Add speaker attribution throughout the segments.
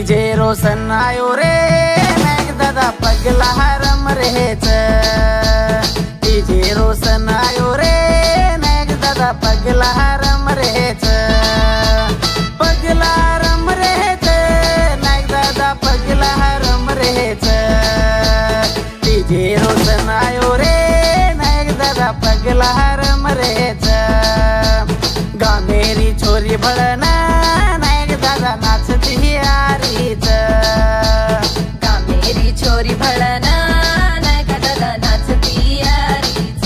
Speaker 1: तिजे रोशन आयो रे नायक दादा पगला रम रहेच। तिजे रोशन आयो रे नायक दादा पगला रम रहेच। पगला रम रहेच नायक दादा पगला रम रहेच। तिजे रोशन आयो रे नायक दादा पगला रम रहेच। गामेरी छोरी भळना नायक दादा नाचती आरीच।
Speaker 2: गामेरी छोरी भळना नायक दादा नाचती आरीच।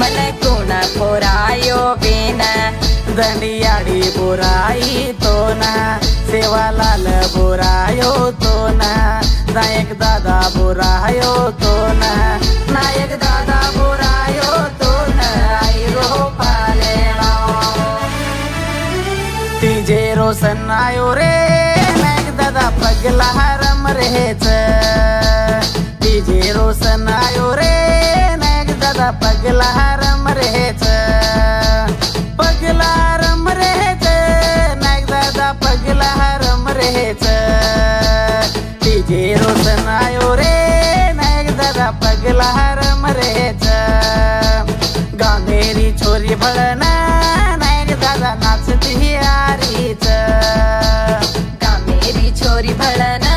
Speaker 2: मला कोणा पोरायो बेना
Speaker 1: दंडियाड़ी बुराई तो ना सेवालाल बुरायो तो ना नायक दादा बुरायो तो ना नायक दादा बुरायो तो ना आई रो पालेनो। तिजे रोशन आयो रे नायक दादा पगला रम रहेच। तिजे रोशन आयो रे नायक दादा पगला रम रहेच। पगला रम रहेच नायक दादा पगला रम रहेच। तिजे रोशन आयो रे नायक दादा पगला रम रहेच। गामेरी छोरी भळना नायक दादा नाचती आरीच।
Speaker 2: गामेरी छोरी भळना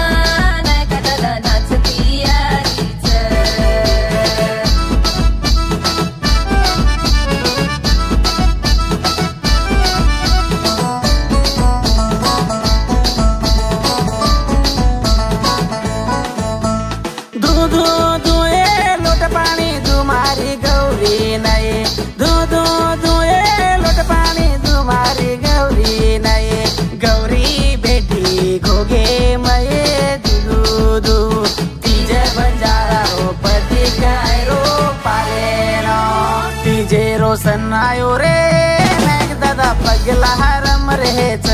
Speaker 2: नायक दादा नाचती आरीच।
Speaker 1: दूधू दुए लोट पानी तुम्हारी गौरी नये। दूधू दुए लोट पानी तुम्हारी गौरी नये। गौरी बेटी घोगे मये दूधू तिजे बंजारा रो पति गायरो पालेनो। तिजे रोशन आयो रे नायक दादा पगला रम रहेच।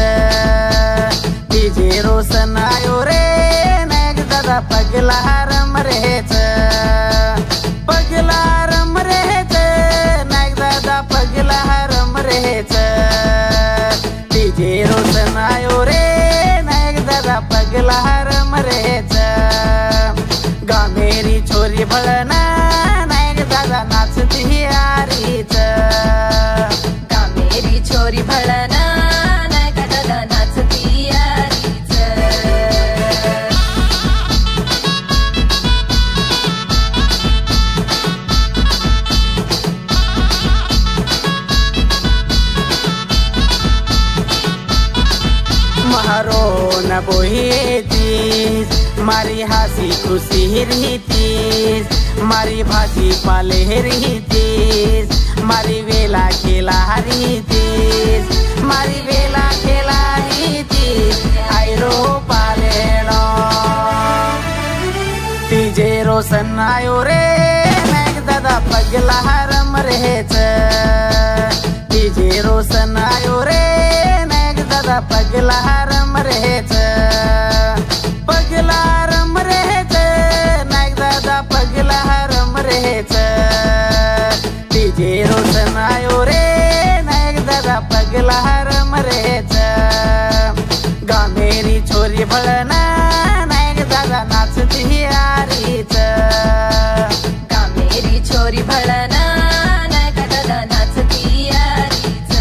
Speaker 1: तिजे रोशन आयो रे नायक दादा पगला रम रहेच। पगला रम रहेच नायक दादा पगला रम रहेच। तिजे रोशन आयो रे नायक दादा पगला रम रहेच। गामेरी छोरी भळना नायक दादा नाचती आरीच।
Speaker 2: गामेरी छोरी भळना नायक दादा नाचती आरीच।
Speaker 1: मारो न बोहेतीस मारी हासी खुशी रहीतीस। मारी भाजी पाले रहीतीस मारी वेला खेला रहीतीस। मारी वेला खेला रहीतीस आयरो पालेनो। तिजे रोशन आयो रे नायक दादा पगला रम रहेच। तिजे रोशन आयो रे नायक दादा पगला रम रहेच। पगला रम रहेच नायक दादा पगला रम रहेच। तिजे रोशन आयो रे नायक दादा पगला रम रहेच। गामेरी छोरी भळना नायक दादा नाचती आरीच।
Speaker 2: गामेरी छोरी भळना नायक दादा नाचती आरीच।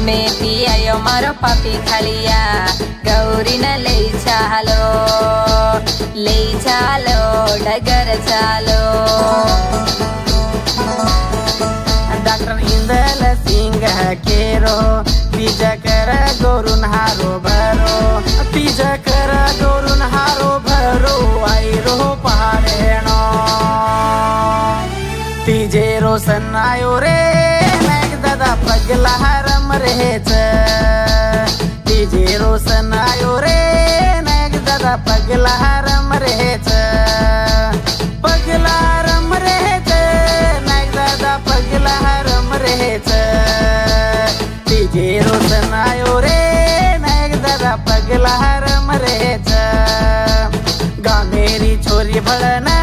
Speaker 2: मैं पियायो मारो पापी खालिया गौरी न ले चालो डगर चालो। डॉक्टर इंदल सिंह केरो तीज कर गोरुन हारो भरो। तीज कर गोरुन हारो भरो आई रो पहाड़ेनो।
Speaker 1: डीजे रोशन आयो रे नायक दादा पगला रम रहेच डीजे रोशन आयो रे नायक दादा पगला रम रहेच पगला रम रहेच नायक दादा पगला रम रहेच डीजे रोशन आयो रे नायक दादा पगला रम रहेच गा मेरी छोरी भळना